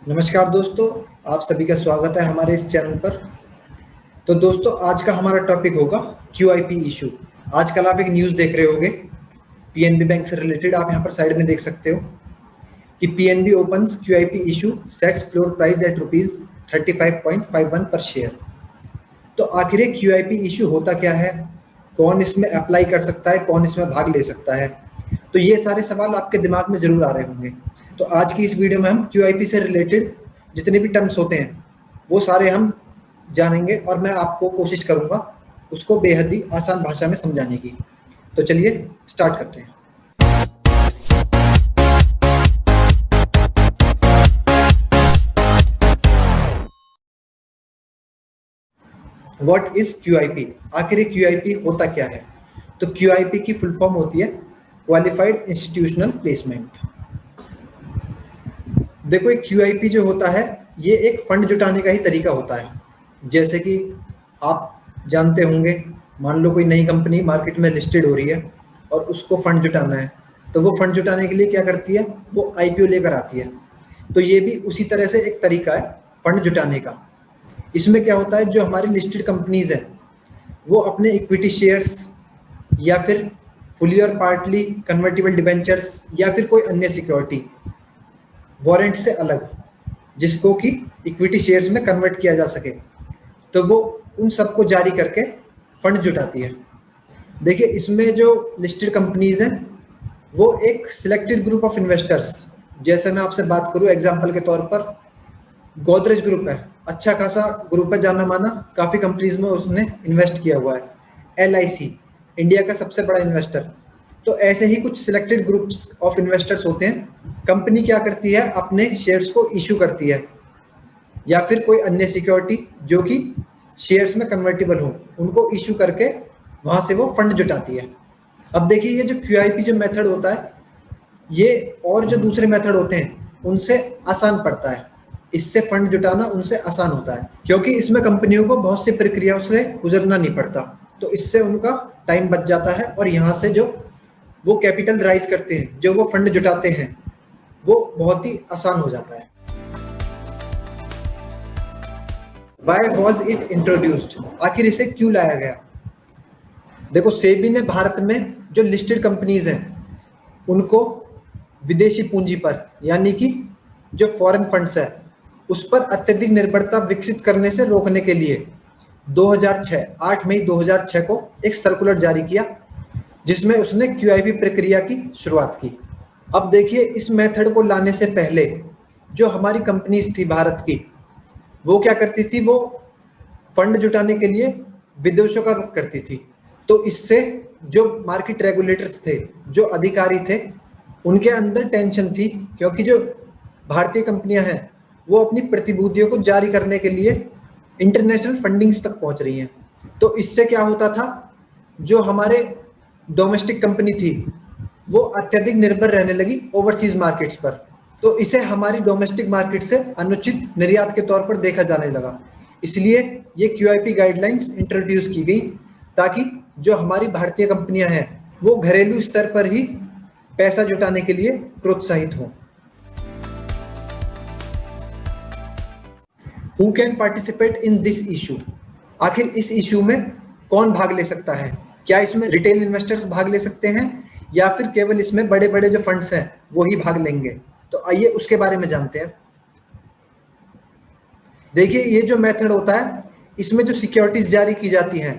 नमस्कार दोस्तों, आप सभी का स्वागत है हमारे इस चैनल पर। तो दोस्तों, आज का हमारा टॉपिक होगा क्यूआईपी इशू। आजकल आप एक न्यूज़ देख रहे होंगे पीएनबी बैंक से रिलेटेड। आप यहाँ पर साइड में देख सकते हो कि PNB opens QIP issue, sets floor price at rupees 35.51 per share. तो आखिर ये क्यूआईपी इशू होता क्या है, कौन इसमें अप्लाई कर सकता है, कौन इसमें भाग ले सकता है, तो ये सारे सवाल आपके दिमाग में जरूर आ रहे होंगे। तो आज की इस वीडियो में हम क्यूआईपी से रिलेटेड जितने भी टर्म्स होते हैं वो सारे हम जानेंगे और मैं आपको कोशिश करूंगा उसको बेहद ही आसान भाषा में समझाने की। तो चलिए स्टार्ट करते हैं। What is QIP? आखिर ये क्यूआईपी होता क्या है? तो क्यूआईपी की फुल फॉर्म होती है क्वालिफाइड इंस्टीट्यूशनल प्लेसमेंट। देखो, एक क्यूआईपी जो होता है ये एक फंड जुटाने का ही तरीका होता है। जैसे कि आप जानते होंगे, मान लो कोई नई कंपनी मार्केट में लिस्टेड हो रही है और उसको फंड जुटाना है, तो वो फंड जुटाने के लिए क्या करती है, वो आईपीओ लेकर आती है। तो ये भी उसी तरह से एक तरीका है फंड जुटाने का। इसमें क्या होता है, जो हमारी लिस्टेड कंपनीज हैं वो अपने इक्विटी शेयर्स या फिर फुली और पार्टली कन्वर्टिबल डिबेंचर्स या फिर कोई अन्य सिक्योरिटी वारंट से अलग, जिसको कि इक्विटी शेयर्स में कन्वर्ट किया जा सके, तो वो उन सबको जारी करके फंड जुटाती है। देखिए, इसमें जो लिस्टेड कंपनीज हैं वो एक सिलेक्टेड ग्रुप ऑफ इन्वेस्टर्स, जैसे मैं आपसे बात करूं एग्जांपल के तौर पर, गोदरेज ग्रुप है, अच्छा खासा ग्रुप है, जाना माना, काफ़ी कंपनीज में उसने इन्वेस्ट किया हुआ है। एलआईसी, इंडिया का सबसे बड़ा इन्वेस्टर। तो ऐसे ही कुछ सिलेक्टेड ग्रुप्स ऑफ इन्वेस्टर्स होते हैं। कंपनी क्या करती है, अपने शेयर्स को इशू करती है या फिर कोई अन्य सिक्योरिटी जो कि शेयर्स में कन्वर्टेबल हो, उनको इशू करके वहां से वो फंड जुटाती है। अब देखिए, ये जो क्यूआईपी जो मेथड होता है ये और जो दूसरे मेथड होते हैं उनसे आसान पड़ता है। इससे फंड जुटाना उनसे आसान होता है क्योंकि इसमें कंपनियों को बहुत सी प्रक्रियाओं से गुजरना नहीं पड़ता। तो इससे उनका टाइम बच जाता है और यहाँ से जो वो कैपिटल राइज करते हैं, जो वो फंड जुटाते हैं, वो बहुत ही आसान हो जाता है। Why was it introduced? आखिर इसे क्यों लाया गया? देखो, सेबी ने भारत में जो लिस्टेड कंपनीज हैं उनको विदेशी पूंजी पर, यानी कि जो फॉरेन फंड्स है उस पर अत्यधिक निर्भरता विकसित करने से रोकने के लिए 2006 8 मई 2006 को एक सर्कुलर जारी किया, जिसमें उसने क्यूआईपी प्रक्रिया की शुरुआत की। अब देखिए, इस मेथड को लाने से पहले जो हमारी कंपनीज थी भारत की, वो क्या करती थी, वो फंड जुटाने के लिए विदेशों का रुख करती थी। तो इससे जो मार्केट रेगुलेटर्स थे, जो अधिकारी थे, उनके अंदर टेंशन थी क्योंकि जो भारतीय कंपनियां हैं वो अपनी प्रतिभूतियों को जारी करने के लिए इंटरनेशनल फंडिंग्स तक पहुंच रही हैं। तो इससे क्या होता था, जो हमारे डोमेस्टिक कंपनी थी वो अत्यधिक निर्भर रहने लगी ओवरसीज मार्केट्स पर। तो इसे हमारी डोमेस्टिक मार्केट से अनुचित निर्यात के तौर पर देखा जाने लगा। इसलिए ये क्यूआईपी गाइडलाइंस इंट्रोड्यूस की गई ताकि जो हमारी भारतीय कंपनियां हैं वो घरेलू स्तर पर ही पैसा जुटाने के लिए प्रोत्साहित हों। Who can participate in this issue? आखिर इस इशू में कौन भाग ले सकता है? क्या इसमें रिटेल इन्वेस्टर्स भाग ले सकते हैं या फिर केवल इसमें बड़े बड़े जो फंड्स हैं वो ही भाग लेंगे? तो आइए उसके बारे में जानते हैं। देखिए, ये जो मेथड होता है इसमें जो सिक्योरिटीज जारी की जाती हैं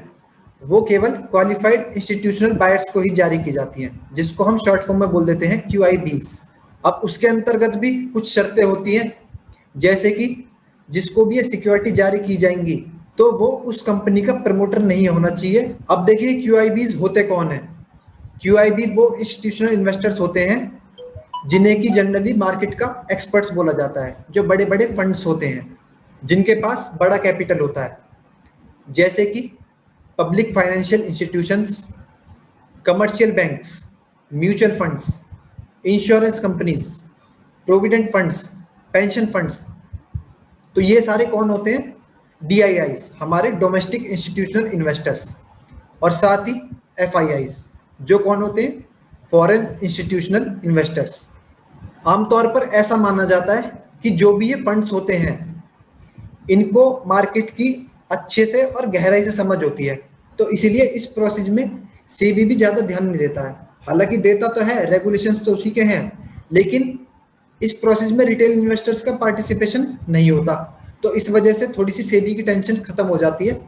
वो केवल क्वालिफाइड इंस्टीट्यूशनल बायर्स को ही जारी की जाती हैं, जिसको हम शॉर्ट फॉर्म में बोल देते हैं क्यूआईबीज। अब उसके अंतर्गत भी कुछ शर्तें होती हैं, जैसे कि जिसको भी ये सिक्योरिटी जारी की जाएंगी तो वो उस कंपनी का प्रमोटर नहीं होना चाहिए। अब देखिए, क्यूआईबीज होते कौन है? क्यूआईबी वो इंस्टीट्यूशनल इन्वेस्टर्स होते हैं जिन्हें की जनरली मार्केट का एक्सपर्ट्स बोला जाता है, जो बड़े बड़े फंड्स होते हैं जिनके पास बड़ा कैपिटल होता है, जैसे कि public financial institutions, commercial banks, mutual funds, insurance companies, provident funds, pension funds. तो ये सारे कौन होते हैं? डीआईआईज, हमारे डोमेस्टिक इंस्टीट्यूशनल इन्वेस्टर्स। और साथ ही एफआईआईज, जो कौन होते हैं? Foreign institutional investors. आमतौर पर ऐसा माना जाता है कि जो भी ये फंड्स होते हैं इनको मार्केट की अच्छे से और गहराई से समझ होती है, तो इसीलिए इस प्रोसेस में सेबी भी ज्यादा ध्यान नहीं देता है। हालांकि देता तो है, रेगुलेशंस तो उसी के हैं, लेकिन इस प्रोसेस में रिटेल इन्वेस्टर्स का पार्टिसिपेशन नहीं होता, तो इस वजह से थोड़ी सी सेबी की टेंशन खत्म हो जाती है।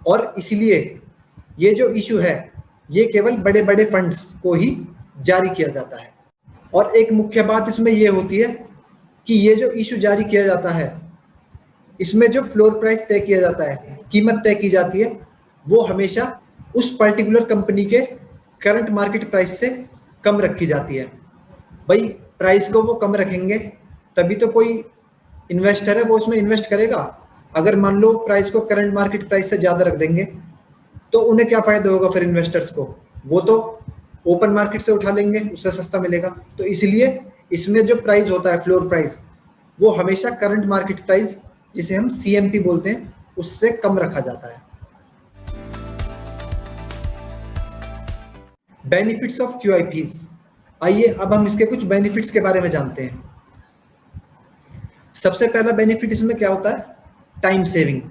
और इसलिए ये जो इशू है ये केवल बड़े बड़े फंड्स को ही जारी किया जाता है। और एक मुख्य बात इसमें ये होती है कि ये जो इशू जारी किया जाता है इसमें जो फ्लोर प्राइस तय किया जाता है, कीमत तय की जाती है, वो हमेशा उस पर्टिकुलर कंपनी के करंट मार्केट प्राइस से कम रखी जाती है। भाई प्राइस को वो कम रखेंगे तभी तो कोई इन्वेस्टर है वो उसमें इन्वेस्ट करेगा। अगर मान लो प्राइस को करंट मार्केट प्राइस से ज्यादा रख देंगे तो उन्हें क्या फायदा होगा फिर इन्वेस्टर्स को, वो तो ओपन मार्केट से उठा लेंगे, उससे सस्ता मिलेगा। तो इसलिए इसमें जो प्राइस होता है फ्लोर प्राइस वो हमेशा करंट मार्केट प्राइस जिसे हम सीएमपी बोलते हैं उससे कम रखा जाता है। Benefits of QIPs. आइए अब हम इसके कुछ बेनिफिट्स के बारे में जानते हैं। सबसे पहला बेनिफिट इसमें क्या होता है, टाइम सेविंग।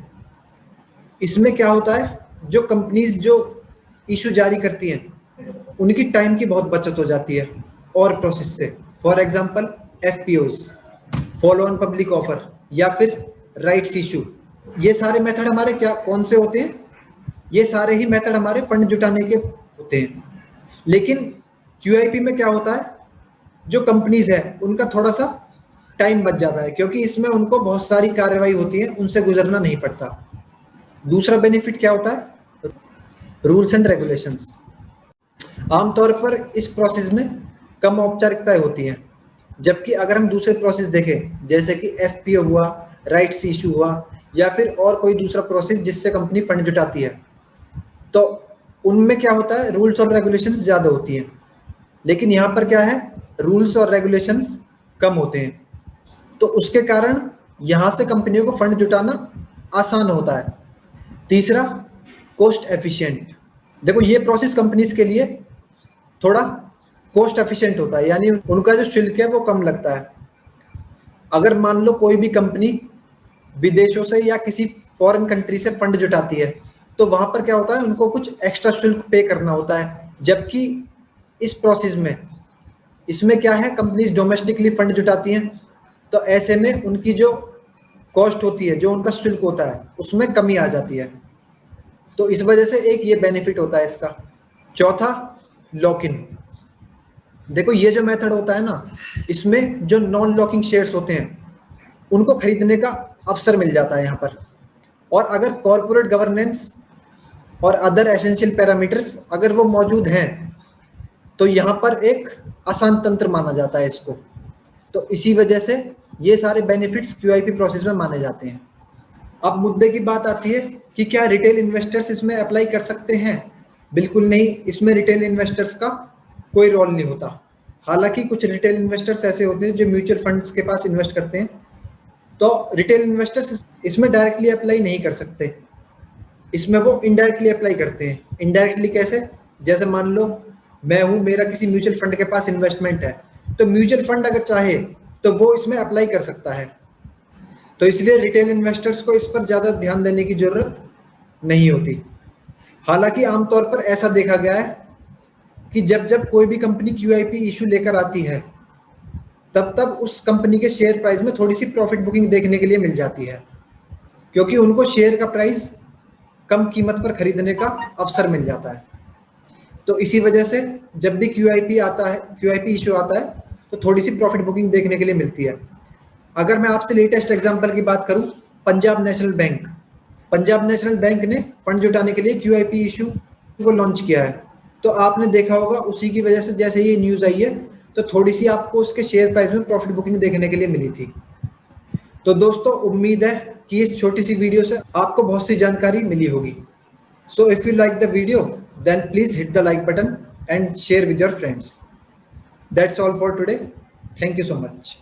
इसमें क्या होता है, जो कंपनीज जो इशू जारी करती हैं उनकी टाइम की बहुत बचत हो जाती है और प्रोसेस से। For example FPOs, follow on public offer या फिर राइट्स इशू, ये सारे मेथड हमारे क्या कौन से होते हैं, ये सारे ही मेथड हमारे फंड जुटाने के होते हैं। लेकिन क्यूआईपी में क्या होता है, जो कंपनीज है उनका थोड़ा सा टाइम बच जाता है क्योंकि इसमें उनको बहुत सारी कार्रवाई होती है, उनसे गुजरना नहीं पड़ता। दूसरा बेनिफिट क्या होता है, रूल्स एंड रेगुलेशंस। आमतौर पर इस प्रोसेस में कम औपचारिकताएं होती हैं, जबकि अगर हम दूसरे प्रोसेस देखें जैसे कि एफपीओ हुआ, राइट्स इशू हुआ या फिर और कोई दूसरा प्रोसेस जिससे कंपनी फंड जुटाती है, तो उनमें क्या होता है, रूल्स और रेगुलेशंस ज्यादा होती हैं। लेकिन यहाँ पर क्या है, रूल्स और रेगुलेशंस कम होते हैं, तो उसके कारण यहाँ से कंपनियों को फंड जुटाना आसान होता है। तीसरा, कॉस्ट एफिशिएंट। देखो ये प्रोसेस कंपनीज के लिए थोड़ा कॉस्ट एफिशिएंट होता है, यानी उनका जो शुल्क है वो कम लगता है। अगर मान लो कोई भी कंपनी विदेशों से या किसी फॉरेन कंट्री से फंड जुटाती है तो वहां पर क्या होता है, उनको कुछ एक्स्ट्रा शुल्क पे करना होता है, जबकि इस प्रोसेस में इसमें क्या है, कंपनीज डोमेस्टिकली फंड जुटाती हैं, तो ऐसे में उनकी जो कॉस्ट होती है, जो उनका शुल्क होता है उसमें कमी आ जाती है। तो इस वजह से एक ये बेनिफिट होता है इसका। चौथा, लॉक इन। देखो ये जो मेथड होता है ना, इसमें जो नॉन लॉकिंग शेयर्स होते हैं उनको खरीदने का अवसर मिल जाता है यहाँ पर। और अगर कॉर्पोरेट गवर्नेंस और अदर एसेंशियल पैरामीटर्स अगर वो मौजूद हैं तो यहाँ पर एक आसान तंत्र माना जाता है इसको। तो इसी वजह से ये सारे बेनिफिट्स क्यूआईपी प्रोसेस में माने जाते हैं। अब मुद्दे की बात आती है कि क्या रिटेल इन्वेस्टर्स इसमें अप्लाई कर सकते हैं? बिल्कुल नहीं, इसमें रिटेल इन्वेस्टर्स का कोई रोल नहीं होता। हालांकि कुछ रिटेल इन्वेस्टर्स ऐसे होते हैं जो म्यूचुअल फंड्स के पास इन्वेस्ट करते हैं, तो रिटेल इन्वेस्टर्स इसमें डायरेक्टली अप्लाई नहीं कर सकते, इसमें वो इनडायरेक्टली अप्लाई करते हैं। इनडायरेक्टली कैसे? जैसे मान लो मैं हूँ, मेरा किसी म्यूचुअल फंड के पास इन्वेस्टमेंट है, तो म्यूचुअल फंड अगर चाहे तो वो इसमें अप्लाई कर सकता है। तो इसलिए रिटेल इन्वेस्टर्स को इस पर ज्यादा ध्यान देने की जरूरत नहीं होती। हालांकि आमतौर पर ऐसा देखा गया है कि जब जब कोई भी कंपनी क्यूआईपी इशू लेकर आती है तब तब उस कंपनी के शेयर प्राइस में थोड़ी सी प्रॉफिट बुकिंग देखने के लिए मिल जाती है, क्योंकि उनको शेयर का प्राइस कम कीमत पर खरीदने का अवसर मिल जाता है। तो इसी वजह से जब भी क्यूआईपी इशू आता है तो थोड़ी सी प्रॉफिट बुकिंग देखने के लिए मिलती है। अगर मैं आपसे लेटेस्ट एग्जांपल की बात करूं, पंजाब नेशनल बैंक ने फंड जुटाने के लिए क्यूआईपी इशू को लॉन्च किया है। तो आपने देखा होगा उसी की वजह से जैसे ये न्यूज़ आई है तो थोड़ी सी आपको उसके शेयर प्राइस में प्रॉफिट बुकिंग देखने के लिए मिली थी। तो दोस्तों उम्मीद है कि इस छोटी सी वीडियो से आपको बहुत सी जानकारी मिली होगी। So if you like the video then please hit the like button and share with your friends. That's all for today. Thank you so much.